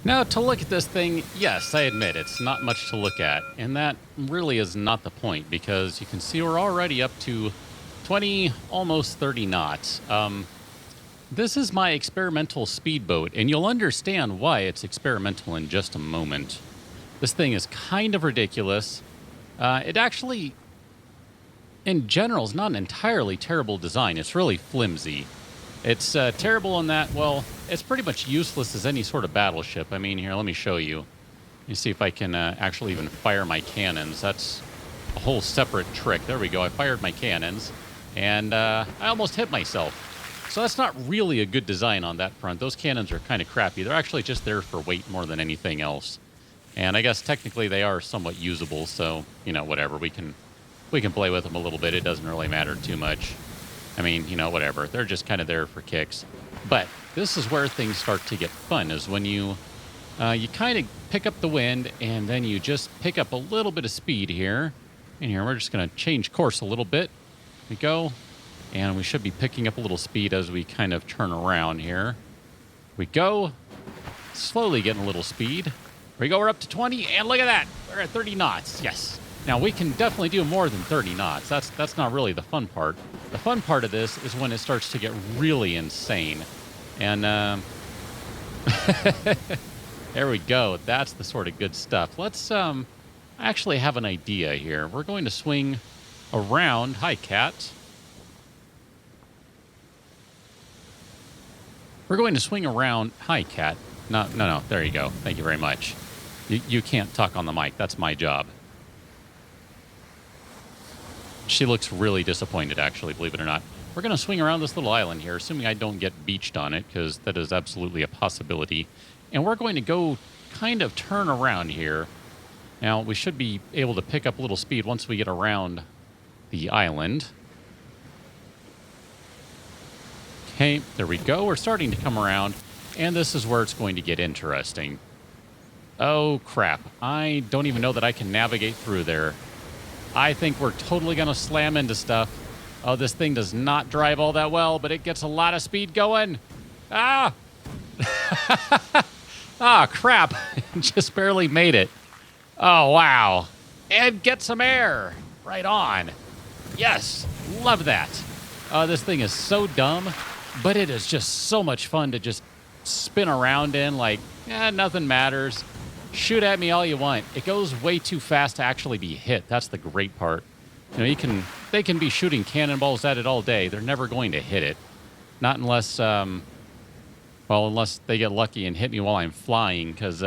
Now, to look at this thing, yes, I admit it's not much to look at. And that really is not the point because you can see we're already up to 20, almost 30 knots. This is my experimental speedboat, and you'll understand why it's experimental in just a moment. This thing is kind of ridiculous. It actually, in general, is not an entirely terrible design. It's really flimsy. It's terrible in that, well, it's pretty much useless as any sort of battleship. I mean, here, let me show you. Let me see if I can actually even fire my cannons. That's a whole separate trick. There we go. I fired my cannons, and I almost hit myself. So that's not really a good design on that front. Those cannons are kind of crappy. They're actually just there for weight more than anything else. And I guess technically they are somewhat usable, so, you know, whatever. We can play with them a little bit. It doesn't really matter too much. I mean, you know, whatever. They're just kind of there for kicks. But this is where things start to get fun, is when you kind of pick up the wind, and then you just pick up a little bit of speed here. And here, we're just going to change course a little bit. Here we go. And we should be picking up a little speed as we kind of turn around here. We go. Slowly getting a little speed. Here we go. We're up to 20, and look at that. We're at 30 knots. Yes. Now, we can definitely do more than 30 knots. That's not really the fun part. The fun part of this is when it starts to get really insane. And there we go. That's the sort of good stuff. Let's actually have an idea here. We're going to swing around. Hi, cat. We're going to swing around. Hi, cat. No. There you go. Thank you very much. You can't talk on the mic. That's my job. She looks really disappointed, actually, believe it or not. We're going to swing around this little island here, assuming I don't get beached on it, because that is absolutely a possibility. And we're going to go kind of turn around here. Now, we should be able to pick up a little speed once we get around the island. Okay, there we go. We're starting to come around, and this is where it's going to get interesting. Oh, crap. I don't even know that I can navigate through there. I think we're totally going to slam into stuff. Oh, this thing does not drive all that well, but it gets a lot of speed going. Ah! Ah, crap. Just barely made it. Oh, wow. And get some air. Right on. Yes. Love that. This thing is so dumb, but it is just so much fun to just spin around in like, nothing matters. Shoot at me all you want. It goes way too fast to actually be hit. That's the great part. You know, they can be shooting cannonballs at it all day. They're never going to hit it. Not unless, unless they get lucky and hit me while I'm flying, because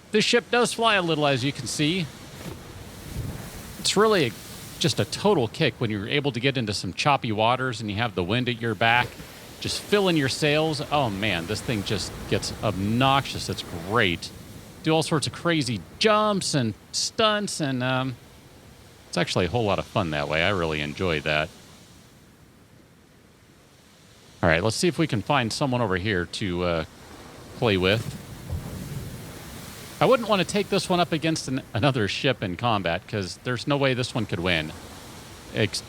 this ship does fly a little, as you can see. It's really just a total kick when you're able to get into some choppy waters and you have the wind at your back. Just fill in your sails. Oh, man, this thing just gets obnoxious. It's great. Do all sorts of crazy jumps and stunts, and it's actually a whole lot of fun that way. I really enjoy that. All right, let's see if we can find someone over here to play with. I wouldn't want to take this one up against another ship in combat, because there's no way this one could win,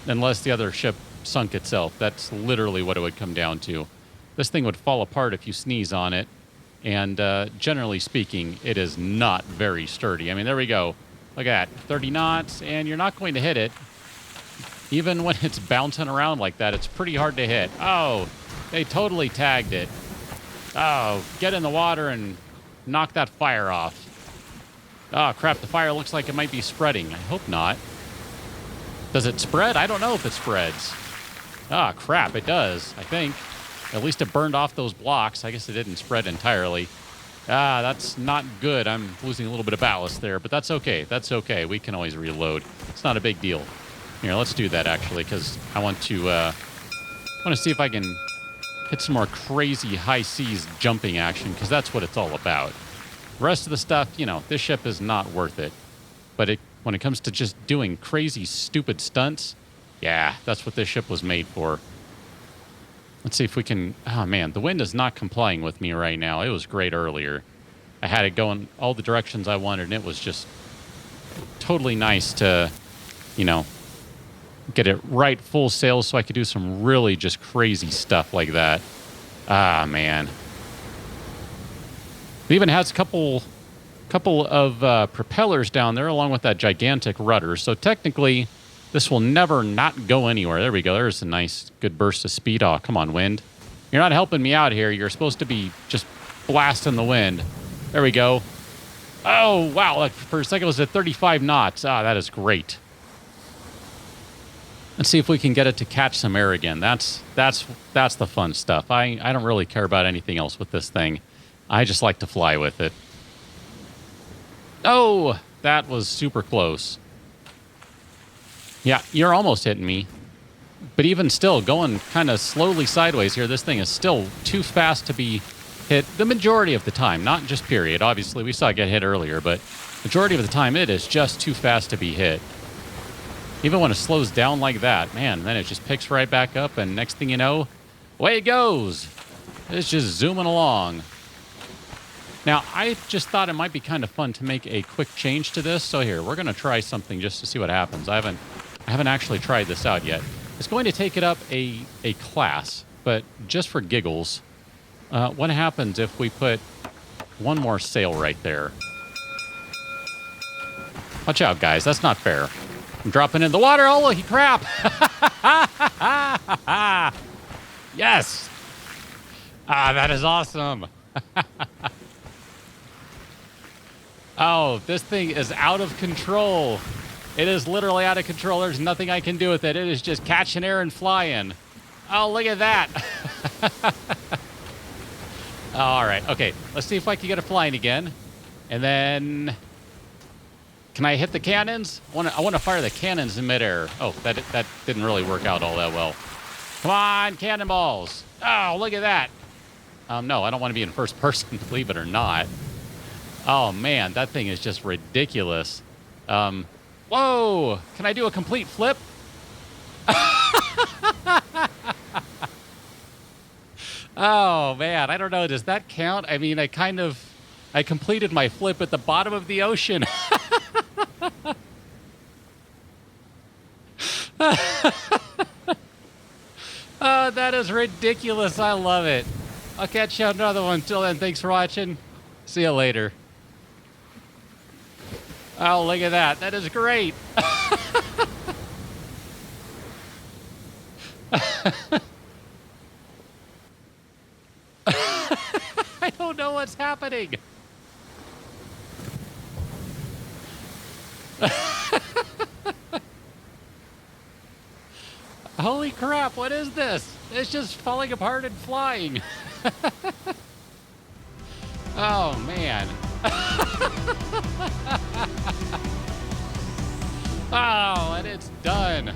unless the other ship sunk itself. That's literally what it would come down to. This thing would fall apart if you sneeze on it. And generally speaking, it is not very sturdy. I mean, there we go. Look at that. 30 knots, and you're not going to hit it. Even when it's bouncing around like that, it's pretty hard to hit. Oh, they totally tagged it. Oh, get in the water and knock that fire off. Oh, crap. The fire looks like it might be spreading. I hope not. Does it spread? I don't know if it spreads. Ah, crap. It does, I think. At least it burned off those blocks. I guess it didn't spread entirely. Ah, that's not good. I'm losing a little bit of ballast there, but that's okay. That's okay. We can always reload. It's not a big deal. Here, let's do that, actually, because I want to see if I can hit some more crazy high seas jumping action, because that's what it's all about. The rest of the stuff, you know, this ship is not worth it. But when it comes to just doing crazy, stupid stunts, yeah, that's what this ship was made for. Let's see if we can... Oh, man, the wind is not complying with me right now. It was great earlier. I had it going all the directions I wanted, and it was just totally nice to, you know, get it right full sail so I could do some really just crazy stuff like that. Ah, man. It even has a couple of propellers down there along with that gigantic rudder. So technically, this will never not go anywhere. There we go. There's a nice, good burst of speed. Oh, come on, wind. You're not helping me out here. You're supposed to be just blasting the wind. There we go. Oh, wow. For a second, it was at 35 knots. Ah, that is great. Let's see if we can get it to catch some air again. That's the fun stuff. I don't really care about anything else with this thing. I just like to fly with it. Oh, that was super close. Yeah, you're almost hitting me. But even still, going kind of slowly sideways here, this thing is still too fast to be hit the majority of the time. Not just period. Obviously, we saw it get hit earlier, but majority of the time, it is just too fast to be hit. Even when it slows down like that, man, then it just picks right back up, and next thing you know, away it goes. It's just zooming along. Now, I just thought it might be kind of fun to make a quick change to this. So here, we're going to try something just to see what happens. I haven't actually tried this out yet. It's going to take it up a class, but just for giggles, what happens if we put one more sail right there? Watch out, guys. That's not fair. I'm dropping in the water. Oh, look, crap. Yes. Ah, that is awesome. Oh, this thing is out of control. It is literally out of control. There's nothing I can do with it. It is just catching air and flying. Oh, look at that. All right. Okay. Let's see if I can get it flying again. And then... Can I hit the cannons? I want to fire the cannons in midair. Oh, that didn't really work out all that well. Come on, cannonballs. Oh, look at that. No, I don't want to be in first person, believe it or not. Oh, man, that thing is just ridiculous. Whoa! Can I do a complete flip? Oh, man, I don't know. Does that count? I mean, I completed my flip at the bottom of the ocean. Oh, that is ridiculous. I love it. I'll catch you on another one. Till then, thanks for watching. See you later. Oh, look at that. That is great. I don't know what's happening. Holy crap, what is this? It's just falling apart and flying. Oh, man. Oh, and it's done.